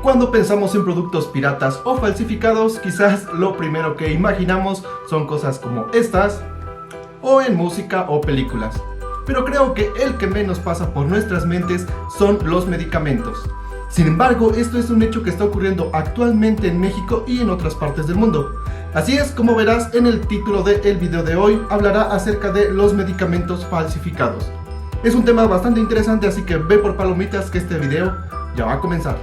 Cuando pensamos en productos piratas o falsificados, quizás lo primero que imaginamos son cosas como estas, o en música o películas. Pero creo que el que menos pasa por nuestras mentes son los medicamentos. Sin embargo, esto es un hecho que está ocurriendo actualmente en México y en otras partes del mundo. Así es, como verás en el título del video de hoy, hablará acerca de los medicamentos falsificados. Es un tema bastante interesante, así que ve por palomitas que este video ya va a comenzar.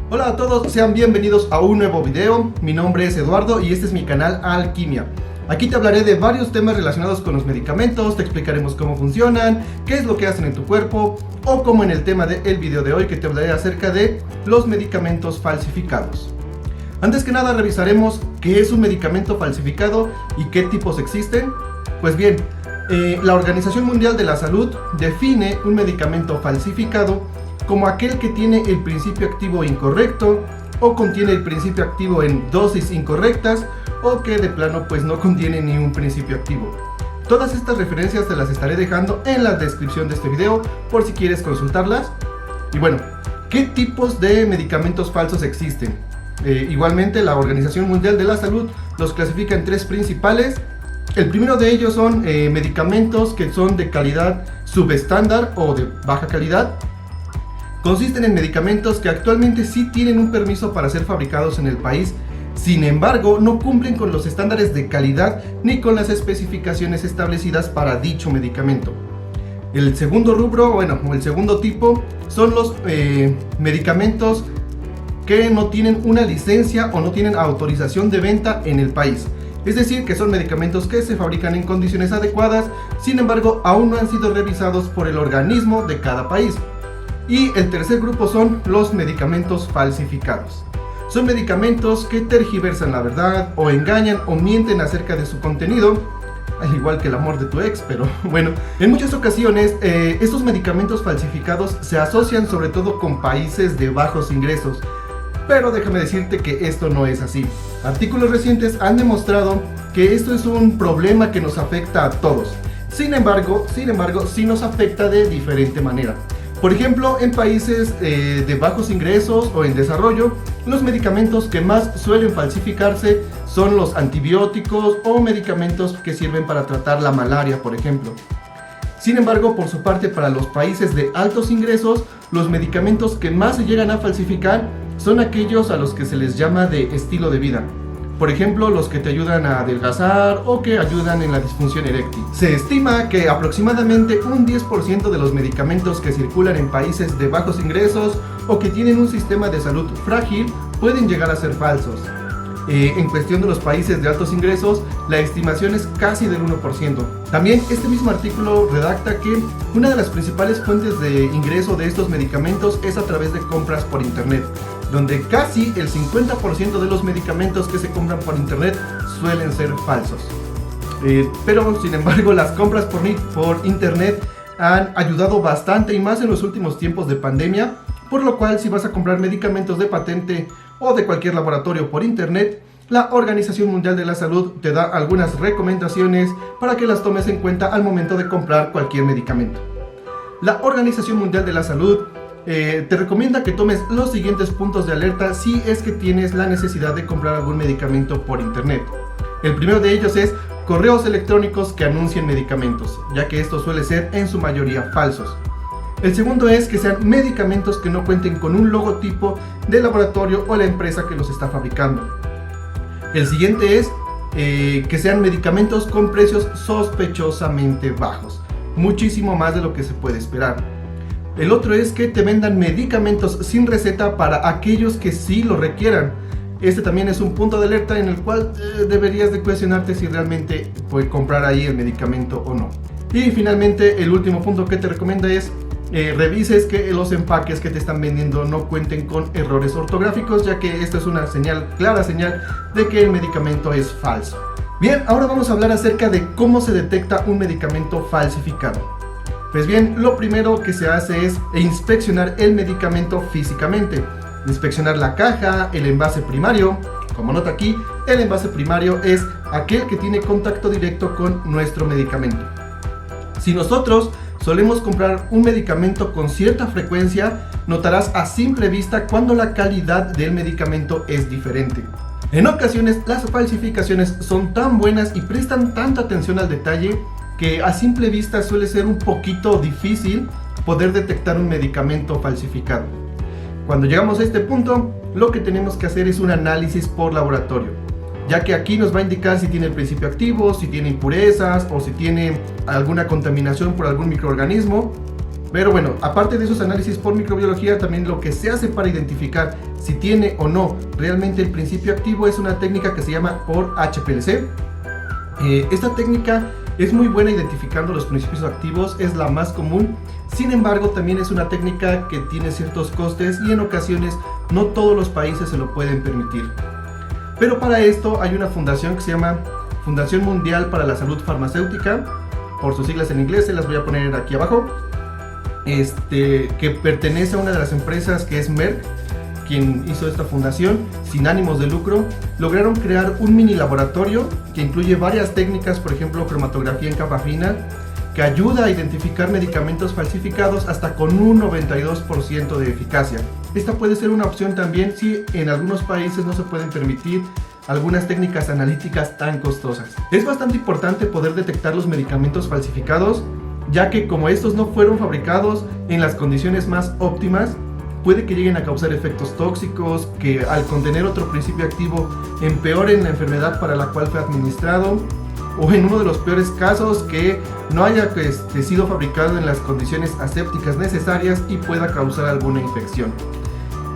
Hola a todos, sean bienvenidos a un nuevo video. Mi nombre es Eduardo y este es mi canal Alquimia. Aquí te hablaré de varios temas relacionados con los medicamentos, te explicaremos cómo funcionan, qué es lo que hacen en tu cuerpo, o como en el tema del video de hoy que te hablaré acerca de los medicamentos falsificados. Antes que nada revisaremos qué es un medicamento falsificado y qué tipos existen. Pues bien, la Organización Mundial de la Salud define un medicamento falsificado como aquel que tiene el principio activo incorrecto, o contiene el principio activo en dosis incorrectas, o que de plano pues no contiene ni un principio activo. Todas estas referencias te las estaré dejando en la descripción de este video por si quieres consultarlas. Y bueno, ¿qué tipos de medicamentos falsos existen? Igualmente la Organización Mundial de la Salud los clasifica en tres principales. El primero de ellos son medicamentos que son de calidad subestándar o de baja calidad. Consisten en medicamentos que actualmente sí tienen un permiso para ser fabricados en el país, sin embargo no cumplen con los estándares de calidad ni con las especificaciones establecidas para dicho medicamento. El segundo rubro, o el segundo tipo, son los medicamentos que no tienen una licencia o no tienen autorización de venta en el país. Es decir, que son medicamentos que se fabrican en condiciones adecuadas, sin embargo aún no han sido revisados por el organismo de cada país. Y el tercer grupo son los medicamentos falsificados. Son medicamentos que tergiversan la verdad, o engañan o mienten acerca de su contenido, al igual que el amor de tu ex, pero bueno. En muchas ocasiones, estos medicamentos falsificados se asocian sobre todo con países de bajos ingresos. Pero déjame decirte que esto no es así. Artículos recientes han demostrado que esto es un problema que nos afecta a todos. Sin embargo, sí nos afecta de diferente manera. Por ejemplo, en países de bajos ingresos o en desarrollo, los medicamentos que más suelen falsificarse son los antibióticos o medicamentos que sirven para tratar la malaria, por ejemplo. Sin embargo, por su parte, para los países de altos ingresos, los medicamentos que más se llegan a falsificar son aquellos a los que se les llama de estilo de vida. Por ejemplo, los que te ayudan a adelgazar o que ayudan en la disfunción eréctil. Se estima que aproximadamente un 10% de los medicamentos que circulan en países de bajos ingresos o que tienen un sistema de salud frágil pueden llegar a ser falsos. En cuestión de los países de altos ingresos, la estimación es casi del 1%. También este mismo artículo redacta que una de las principales fuentes de ingreso de estos medicamentos es a través de compras por internet, donde casi el 50% de los medicamentos que se compran por internet suelen ser falsos. Pero sin embargo las compras por internet han ayudado bastante, y más en los últimos tiempos de pandemia, por lo cual si vas a comprar medicamentos de patente o de cualquier laboratorio por internet, la Organización Mundial de la Salud te da algunas recomendaciones para que las tomes en cuenta al momento de comprar cualquier medicamento. La Organización Mundial de la Salud te recomienda que tomes los siguientes puntos de alerta si es que tienes la necesidad de comprar algún medicamento por internet. El primero de ellos es correos electrónicos que anuncien medicamentos, ya que estos suelen ser en su mayoría falsos. El segundo es que sean medicamentos que no cuenten con un logotipo del laboratorio o la empresa que los está fabricando. El siguiente es que sean medicamentos con precios sospechosamente bajos, muchísimo más de lo que se puede esperar. El otro es que te vendan medicamentos sin receta para aquellos que sí lo requieran. Este también es un punto de alerta en el cual deberías de cuestionarte si realmente puedes comprar ahí el medicamento o no. Y finalmente, el último punto que te recomienda es revises que los empaques que te están vendiendo no cuenten con errores ortográficos, ya que esto es una clara señal de que el medicamento es falso. Bien, ahora vamos a hablar acerca de cómo se detecta un medicamento falsificado. Pues bien, lo primero que se hace es inspeccionar el medicamento físicamente. Inspeccionar la caja, el envase primario. Como nota aquí, el envase primario es aquel que tiene contacto directo con nuestro medicamento. Si nosotros solemos comprar un medicamento con cierta frecuencia, notarás a simple vista cuando la calidad del medicamento es diferente. En ocasiones las falsificaciones son tan buenas y prestan tanta atención al detalle que a simple vista suele ser un poquito difícil poder detectar un medicamento falsificado. Cuando llegamos a este punto, lo que tenemos que hacer es un análisis por laboratorio, ya que aquí nos va a indicar si tiene el principio activo, si tiene impurezas o si tiene alguna contaminación por algún microorganismo. Pero bueno, aparte de esos análisis por microbiología, también lo que se hace para identificar si tiene o no realmente el principio activo es una técnica que se llama por HPLC. Esta técnica es muy buena identificando los principios activos, es la más común. Sin embargo, también es una técnica que tiene ciertos costes y en ocasiones no todos los países se lo pueden permitir. Pero para esto hay una fundación que se llama Fundación Mundial para la Salud Farmacéutica, por sus siglas en inglés, se las voy a poner aquí abajo, que pertenece a una de las empresas que es Merck, quien hizo esta fundación sin ánimos de lucro. Lograron crear un mini laboratorio que incluye varias técnicas, por ejemplo cromatografía en capa fina, que ayuda a identificar medicamentos falsificados hasta con un 92% de eficacia. Esta puede ser una opción también si en algunos países no se pueden permitir algunas técnicas analíticas tan costosas. Es bastante importante poder detectar los medicamentos falsificados, ya que como estos no fueron fabricados en las condiciones más óptimas, puede que lleguen a causar efectos tóxicos, que al contener otro principio activo empeoren la enfermedad para la cual fue administrado, o en uno de los peores casos que no haya sido fabricado en las condiciones asépticas necesarias y pueda causar alguna infección.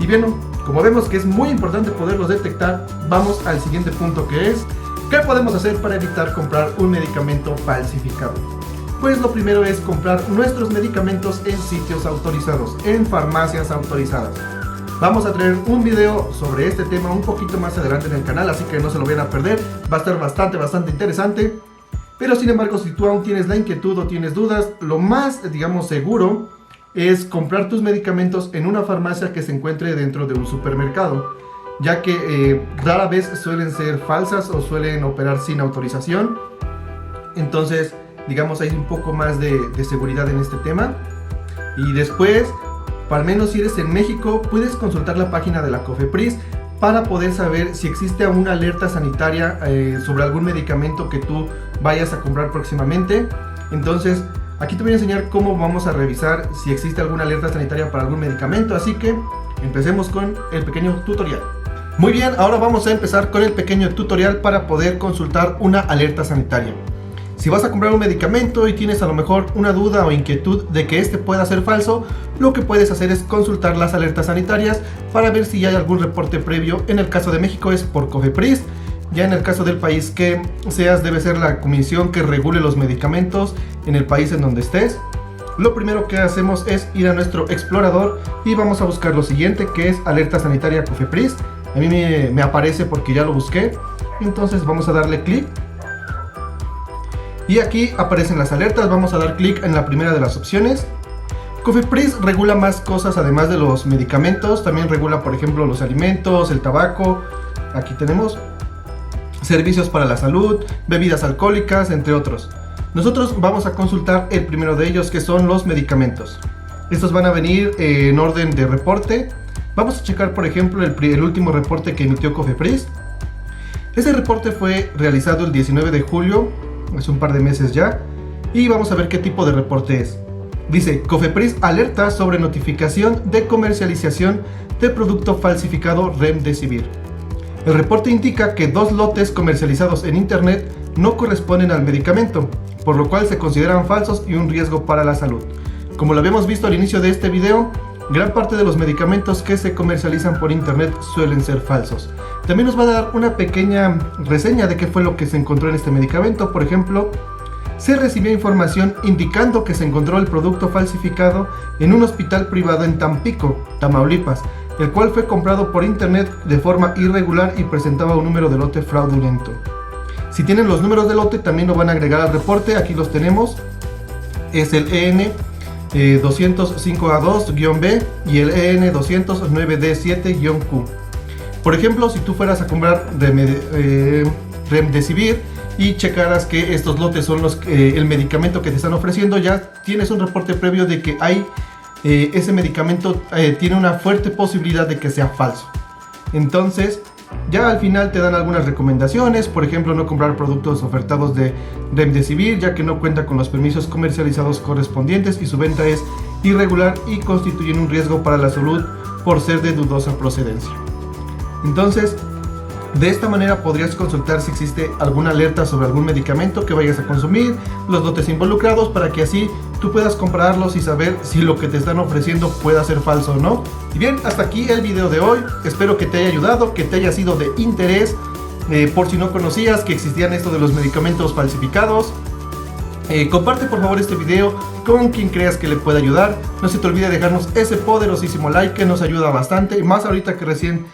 Y bien, como vemos que es muy importante poderlos detectar, vamos al siguiente punto, que es ¿qué podemos hacer para evitar comprar un medicamento falsificado? Pues lo primero es comprar nuestros medicamentos en sitios autorizados, en farmacias autorizadas. Vamos a traer un video sobre este tema un poquito más adelante en el canal, así que no se lo vayan a perder, va a estar bastante interesante. Pero sin embargo, si tú aún tienes la inquietud o tienes dudas, lo más, seguro es comprar tus medicamentos en una farmacia que se encuentre dentro de un supermercado, ya que rara vez suelen ser falsas o suelen operar sin autorización. Entonces, hay un poco más de seguridad en este tema. Y después, al menos si eres en México, puedes consultar la página de la COFEPRIS para poder saber si existe una alerta sanitaria sobre algún medicamento que tú vayas a comprar próximamente. Entonces, aquí te voy a enseñar cómo vamos a revisar si existe alguna alerta sanitaria para algún medicamento, así que empecemos con el pequeño tutorial. Muy bien, ahora vamos a empezar con el pequeño tutorial para poder consultar una alerta sanitaria. Si vas a comprar un medicamento y tienes a lo mejor una duda o inquietud de que este pueda ser falso, lo que puedes hacer es consultar las alertas sanitarias para ver si hay algún reporte previo. En el caso de México es por COFEPRIS, ya en el caso del país que seas debe ser la comisión que regule los medicamentos en el país en donde estés. Lo primero que hacemos es ir a nuestro explorador y vamos a buscar lo siguiente, que es alerta sanitaria COFEPRIS. A mí me aparece porque ya lo busqué, entonces vamos a darle clic. Y aquí aparecen las alertas, vamos a dar clic en la primera de las opciones. COFEPRIS regula más cosas además de los medicamentos, también regula por ejemplo los alimentos, el tabaco, aquí tenemos servicios para la salud, bebidas alcohólicas, entre otros. Nosotros vamos a consultar el primero de ellos, que son los medicamentos. Estos van a venir en orden de reporte. Vamos a checar por ejemplo el último reporte que emitió COFEPRIS. Ese reporte fue realizado el 19 de julio, es un par de meses ya, y vamos a ver qué tipo de reporte es. Dice: COFEPRIS alerta sobre notificación de comercialización de producto falsificado Remdesivir. El reporte indica que 2 lotes comercializados en internet no corresponden al medicamento, por lo cual se consideran falsos y un riesgo para la salud. Como lo habíamos visto al inicio de este video, gran parte de los medicamentos que se comercializan por internet suelen ser falsos. También nos va a dar una pequeña reseña de qué fue lo que se encontró en este medicamento. Por ejemplo, se recibió información indicando que se encontró el producto falsificado en un hospital privado en Tampico, Tamaulipas, el cual fue comprado por internet de forma irregular y presentaba un número de lote fraudulento. Si tienen los números de lote también lo van a agregar al reporte, aquí los tenemos. Es el EN 205A2-B y el EN 209D7-Q. Por ejemplo, si tú fueras a comprar Remdesivir y checaras que estos lotes son el medicamento que te están ofreciendo, ya tienes un reporte previo de que ese medicamento tiene una fuerte posibilidad de que sea falso. Entonces ya al final te dan algunas recomendaciones, por ejemplo, no comprar productos ofertados de Remdesivir, ya que no cuenta con los permisos comercializados correspondientes y su venta es irregular y constituyen un riesgo para la salud por ser de dudosa procedencia. Entonces, de esta manera podrías consultar si existe alguna alerta sobre algún medicamento que vayas a consumir, los lotes involucrados, para que así tú puedas compararlos y saber si lo que te están ofreciendo pueda ser falso o no. Y bien, hasta aquí el video de hoy. Espero que te haya ayudado, que te haya sido de interés, por si no conocías que existían esto de los medicamentos falsificados. Comparte por favor este video con quien creas que le pueda ayudar. No se te olvide dejarnos ese poderosísimo like que nos ayuda bastante, más ahorita que recién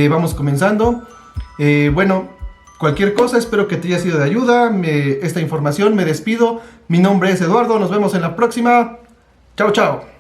vamos comenzando. Bueno, cualquier cosa, espero que te haya sido de ayuda esta información. Me despido, mi nombre es Eduardo, nos vemos en la próxima. Chao, chao.